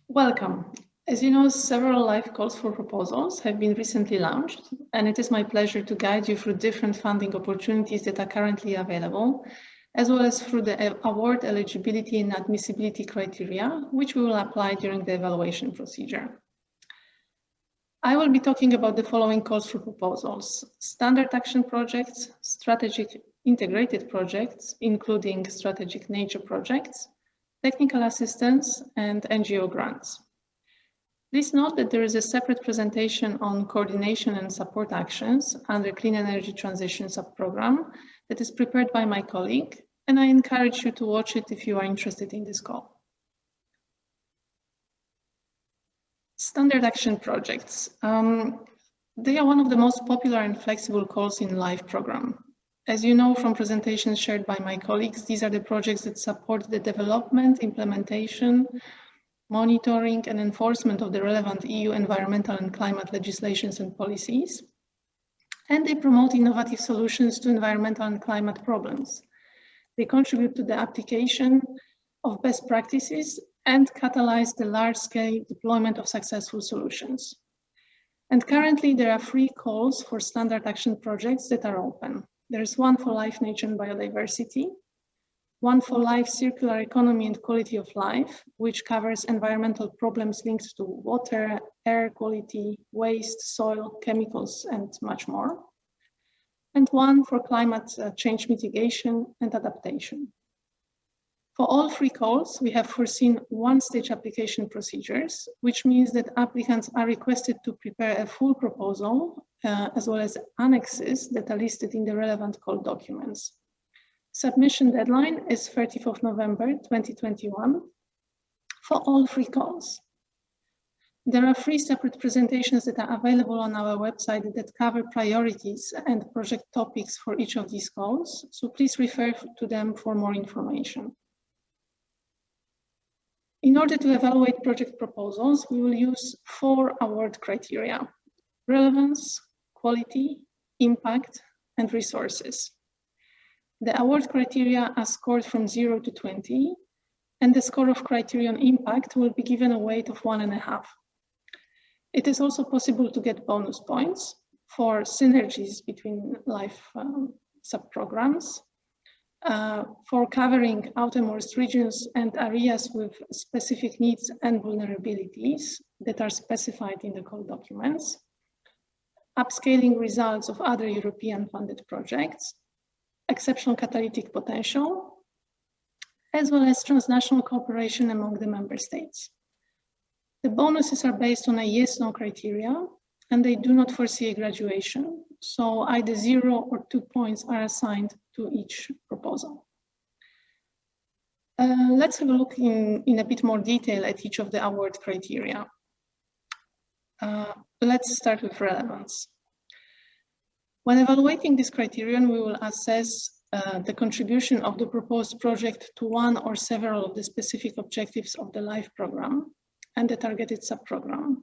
Welcome. As you know, several live calls for proposals have been recently launched, and it is my pleasure to guide you through different funding opportunities that are currently available, as well as through the award eligibility and admissibility criteria, which we will apply during the evaluation procedure. I will be talking about the following calls for proposals: standard action projects, strategic integrated projects, including strategic nature projects, technical assistance, and NGO grants. Please note that there is a separate presentation on coordination and support actions under Clean Energy Transition Subprogram that is prepared by my colleague, and I encourage you to watch it if you are interested in this call. Standard action projects. They are one of the most popular and flexible calls in LIFE program. As you know from presentations shared by my colleagues, these are the projects that support the development, implementation, monitoring, and enforcement of the relevant EU environmental and climate legislations and policies. And they promote innovative solutions to environmental and climate problems. They contribute to the application of best practices and catalyze the large-scale deployment of successful solutions. And currently, there are 3 calls for standard action projects that are open. There is one for life, nature, and biodiversity, one for life, circular economy, and quality of life, which covers environmental problems linked to water, air quality, waste, soil, chemicals, and much more. And one for climate change mitigation and adaptation. For all 3 calls, we have foreseen one-stage application procedures, which means that applicants are requested to prepare a full proposal, as well as annexes that are listed in the relevant call documents. Submission deadline is 30th of November 2021 for all 3 calls. There are 3 separate presentations that are available on our website that cover priorities and project topics for each of these calls, so please refer to them for more information. In order to evaluate project proposals, we will use 4 award criteria: relevance, quality, impact, and resources. The award criteria are scored from 0 to 20, and the score of criterion impact will be given a weight of 1.5. It is also possible to get bonus points for synergies between LIFE subprograms, for covering outermost regions and areas with specific needs and vulnerabilities that are specified in the call documents, upscaling results of other European funded projects, exceptional catalytic potential, as well as transnational cooperation among the member states. The bonuses are based on a yes/no criteria, and they do not foresee a graduation, so either 0 or 2 points are assigned to each proposal. Let's have a look in a bit more detail at each of the award criteria. Let's start with relevance. When evaluating this criterion, we will assess the contribution of the proposed project to one or several of the specific objectives of the LIFE program and the targeted subprogram.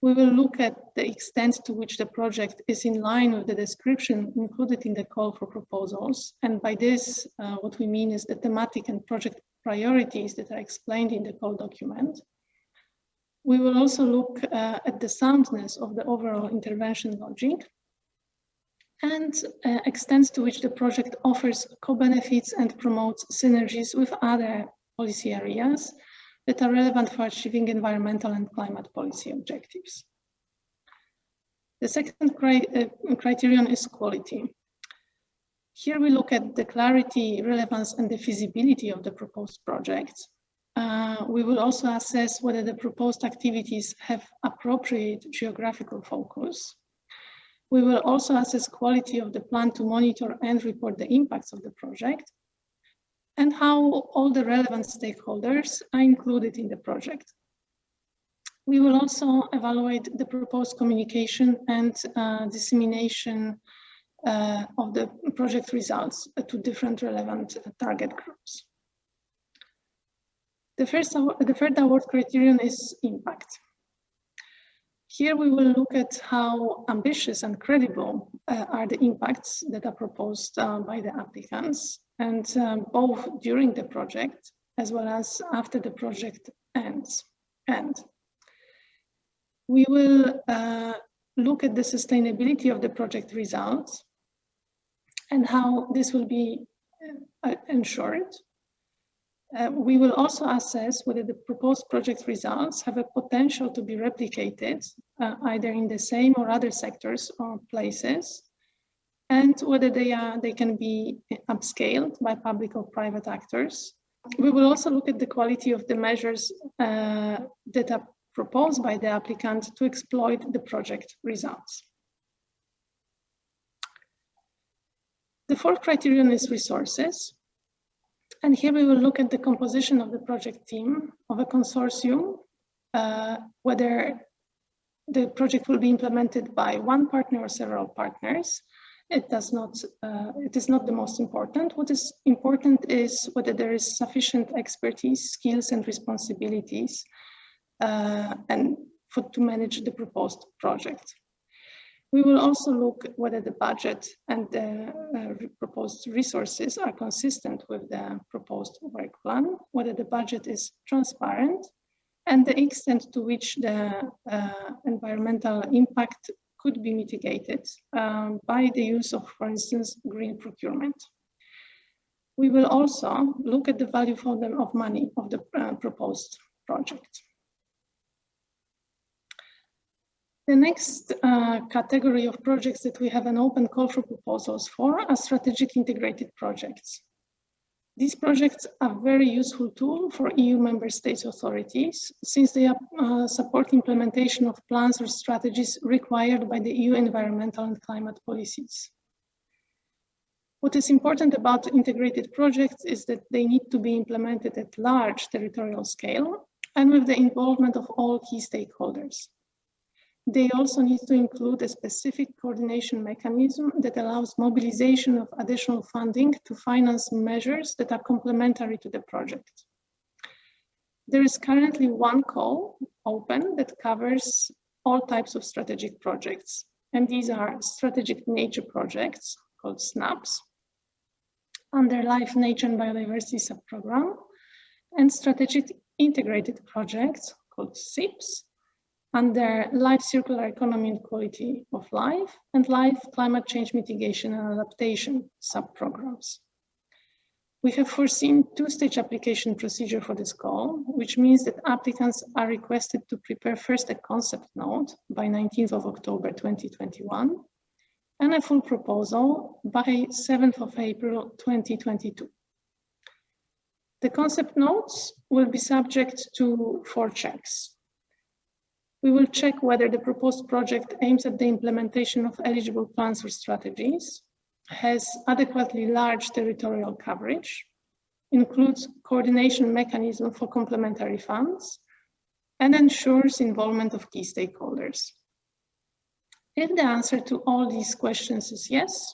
We will look at the extent to which the project is in line with the description included in the call for proposals. And by this, what we mean is the thematic and project priorities that are explained in the call document. We will also look at the soundness of the overall intervention logic and extent to which the project offers co-benefits and promotes synergies with other policy areas that are relevant for achieving environmental and climate policy objectives. The second criterion is quality. Here we look at the clarity, relevance, and the feasibility of the proposed projects. We will also assess whether the proposed activities have appropriate geographical focus. We will also assess quality of the plan to monitor and report the impacts of the project, and how all the relevant stakeholders are included in the project. We will also evaluate the proposed communication and dissemination of the project results to different relevant target groups. The third award criterion is impact. Here we will look at how ambitious and credible are the impacts that are proposed by the applicants, and both during the project as well as after the project ends. And we will look at the sustainability of the project results and how this will be ensured. We will also assess whether the proposed project results have a potential to be replicated either in the same or other sectors or places, and whether they can be upscaled by public or private actors. We will also look at the quality of the measures that are proposed by the applicant to exploit the project results. The fourth criterion is resources. And here we will look at the composition of the project team of a consortium, whether the project will be implemented by one partner or several partners. It is not the most important. What is important is whether there is sufficient expertise, skills, and responsibilities to manage the proposed project. We will also look whether the budget and the proposed resources are consistent with the proposed work plan, whether the budget is transparent, and the extent to which the environmental impact could be mitigated by the use of, for instance, green procurement. We will also look at the value for them of money of the proposed project. The next category of projects that we have an open call for proposals for are strategic integrated projects. These projects are a very useful tool for EU member states authorities since they support implementation of plans or strategies required by the EU environmental and climate policies. What is important about integrated projects is that they need to be implemented at large territorial scale and with the involvement of all key stakeholders. They also need to include a specific coordination mechanism that allows mobilization of additional funding to finance measures that are complementary to the project. There is currently one call open that covers all types of strategic projects, and these are strategic nature projects called SNAPs, under Life, Nature and Biodiversity subprogram, and strategic integrated projects called SIPs, under Life, Circular Economy and Quality of Life, and Life, Climate Change Mitigation and Adaptation subprograms. We have foreseen two-stage application procedure for this call, which means that applicants are requested to prepare first a concept note by 19th of October 2021, and a full proposal by 7th of April 2022. The concept notes will be subject to 4 checks. We will check whether the proposed project aims at the implementation of eligible plans or strategies, has adequately large territorial coverage, includes coordination mechanism for complementary funds, and ensures involvement of key stakeholders. If the answer to all these questions is yes,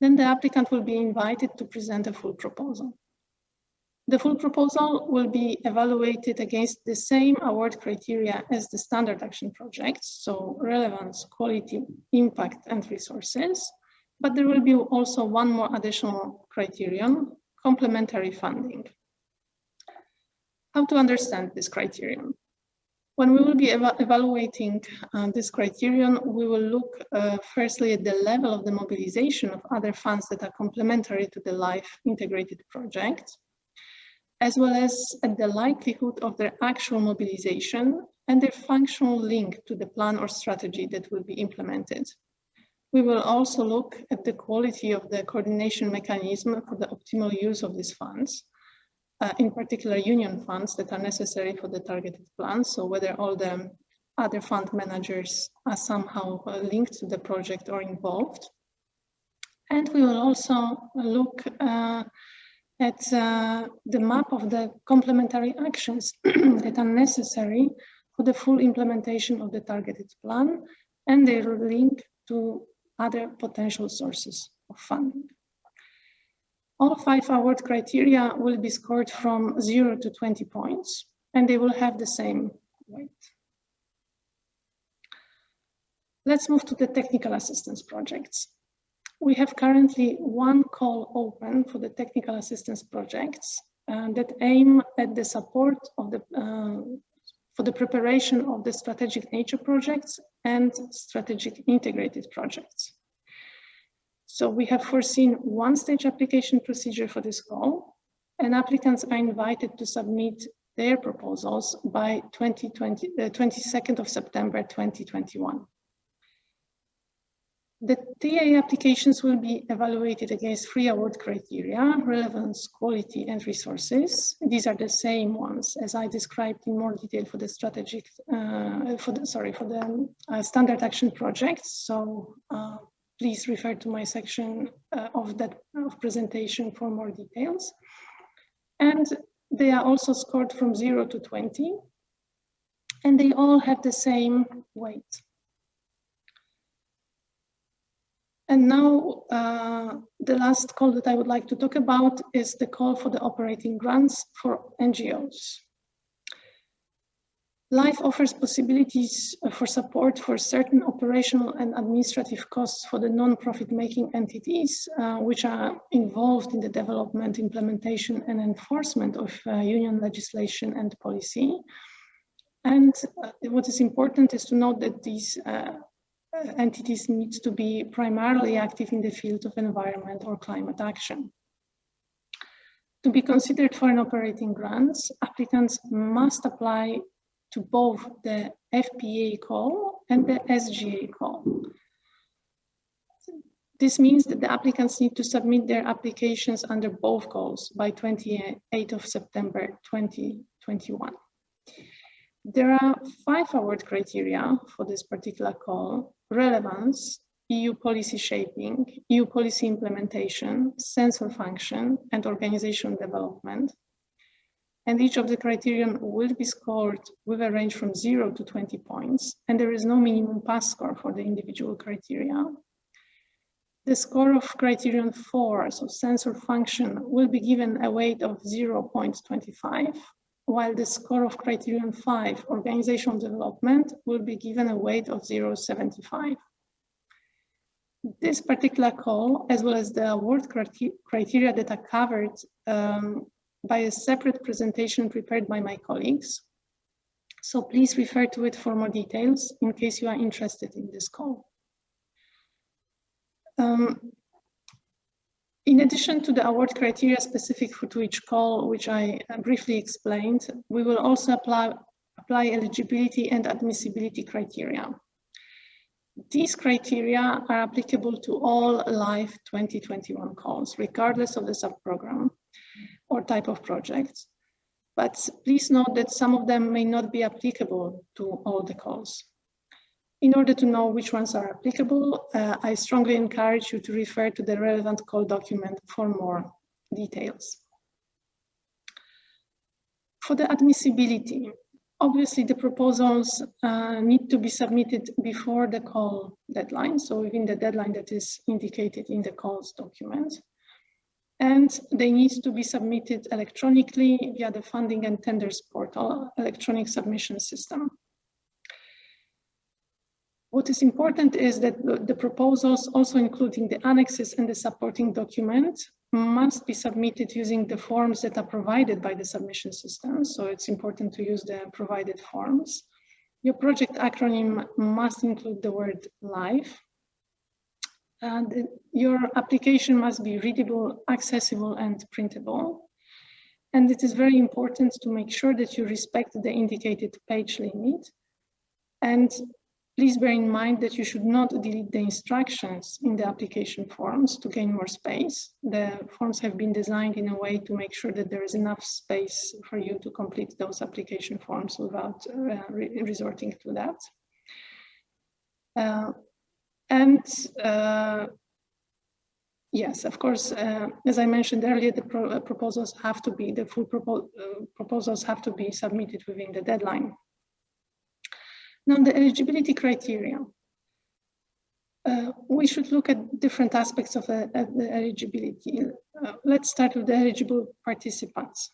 then the applicant will be invited to present a full proposal. The full proposal will be evaluated against the same award criteria as the standard action projects, so relevance, quality, impact, and resources, but there will be also one more additional criterion, complementary funding. How to understand this criterion? When we will be evaluating this criterion, we will look firstly at the level of the mobilization of other funds that are complementary to the LIFE integrated project, as well as at the likelihood of their actual mobilization and their functional link to the plan or strategy that will be implemented. We will also look at the quality of the coordination mechanism for the optimal use of these funds, in particular union funds that are necessary for the targeted plan, so whether all the other fund managers are somehow linked to the project or involved. And we will also look at the map of the complementary actions that are necessary for the full implementation of the targeted plan and their link to other potential sources of funding. All 5 award criteria will be scored from 0 to 20 points, and they will have the same weight. Let's move to the technical assistance projects. We have currently one call open for the technical assistance projects that aim at the support of the for the preparation of the strategic nature projects and strategic integrated projects. So we have foreseen one-stage application procedure for this call, and applicants are invited to submit their proposals by 22nd of September 2021. The TA applications will be evaluated against 3 award criteria: relevance, quality, and resources. These are the same ones as I described in more detail for the strategic, standard action projects. So please refer to my section of presentation for more details. And they are also scored from 0 to 20, and they all have the same weight. And now, the last call that I would like to talk about is the call for the operating grants for NGOs. LIFE offers possibilities for support for certain operational and administrative costs for the non-profit making entities, which are involved in the development, implementation, and enforcement of union legislation and policy. And what is important is to note that these entities need to be primarily active in the field of environment or climate action. To be considered for an operating grant, applicants must apply to both the FPA call and the SGA call. This means that the applicants need to submit their applications under both calls by 28th of September 2021. There are 5 award criteria for this particular call: relevance, EU policy shaping, EU policy implementation, sensor function, and organizational development. And each of the criterion will be scored with a range from 0 to 20 points, and there is no minimum pass score for the individual criteria. The score of criterion 4, so sensor function, will be given a weight of 0.25, while the score of criterion 5, organizational development, will be given a weight of 0.75. This particular call, as well as the award criteria that are covered by a separate presentation prepared by my colleagues. So please refer to it for more details in case you are interested in this call. In addition to the award criteria specific to each call, which I briefly explained, we will also apply eligibility and admissibility criteria. These criteria are applicable to all LIFE 2021 calls, regardless of the subprogram or type of project. But please note that some of them may not be applicable to all the calls. In order to know which ones are applicable, I strongly encourage you to refer to the relevant call document for more details. For the admissibility, obviously the proposals need to be submitted before the call deadline, so within the deadline that is indicated in the calls document. And they need to be submitted electronically via the Funding and Tenders Portal electronic submission system. What is important is that the proposals, also including the annexes and the supporting document, must be submitted using the forms that are provided by the submission system. So it's important to use the provided forms. Your project acronym must include the word LIFE. And your application must be readable, accessible, and printable. And it is very important to make sure that you respect the indicated page limit. And please bear in mind that you should not delete the instructions in the application forms to gain more space. The forms have been designed in a way to make sure that there is enough space for you to complete those application forms without resorting to that. Yes, of course, as I mentioned earlier, the proposals have to be, the full proposals have to be submitted within the deadline. Now, the eligibility criteria. We should look at different aspects of the eligibility. Let's start with the eligible participants.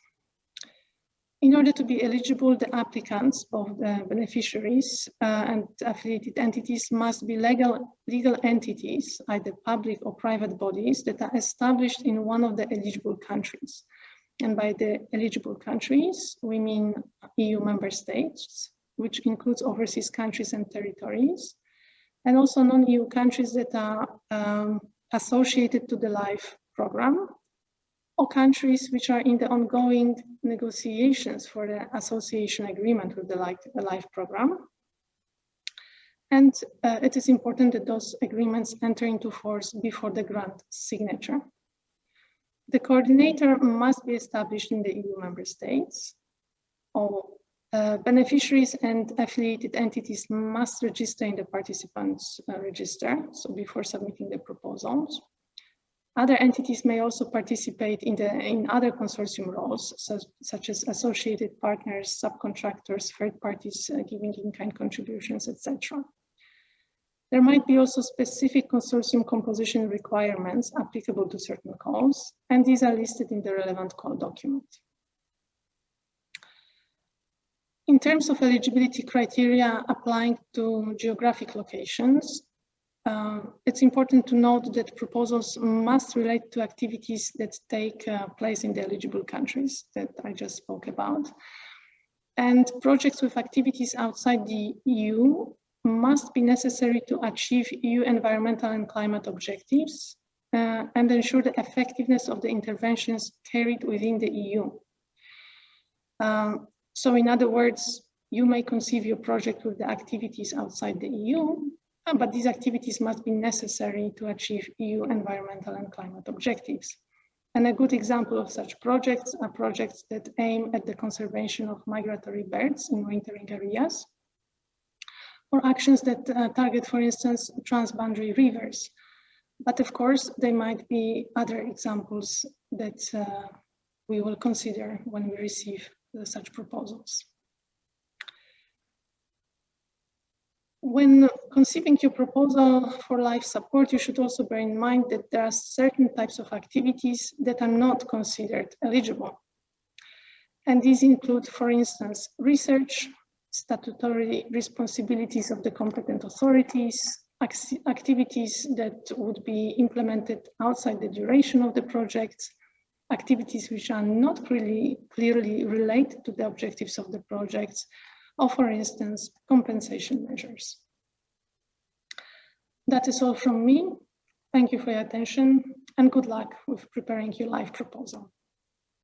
In order to be eligible, the applicants, both the beneficiaries and affiliated entities, must be legal entities, either public or private bodies, that are established in one of the eligible countries. And by the eligible countries, we mean EU member states, which includes overseas countries and territories, and also non-EU countries that are associated to the LIFE program, or countries which are in the ongoing negotiations for the association agreement with the LIFE program. And it is important that those agreements enter into force before the grant signature. The coordinator must be established in the EU member states. All beneficiaries and affiliated entities must register in the participants register, so before submitting the proposals. Other entities may also participate in other consortium roles, such as associated partners, subcontractors, third parties giving in-kind contributions, etc. There might be also specific consortium composition requirements applicable to certain calls, and these are listed in the relevant call document. In terms of eligibility criteria applying to geographic locations, it's important to note that proposals must relate to activities that take place in the eligible countries that I just spoke about. And projects with activities outside the EU must be necessary to achieve EU environmental and climate objectives and ensure the effectiveness of the interventions carried within the EU. So in other words, you may conceive your project with the activities outside the EU, but these activities must be necessary to achieve EU environmental and climate objectives. And a good example of such projects are projects that aim at the conservation of migratory birds in wintering areas, or actions that target, for instance, transboundary rivers. But of course, there might be other examples that we will consider when we receive such proposals. When conceiving your proposal for life support, you should also bear in mind that there are certain types of activities that are not considered eligible. And these include, for instance, research, statutory responsibilities of the competent authorities, activities that would be implemented outside the duration of the project, activities which are not really clearly related to the objectives of the projects, or for instance, compensation measures. That is all from me. Thank you for your attention and good luck with preparing your LIFE proposal.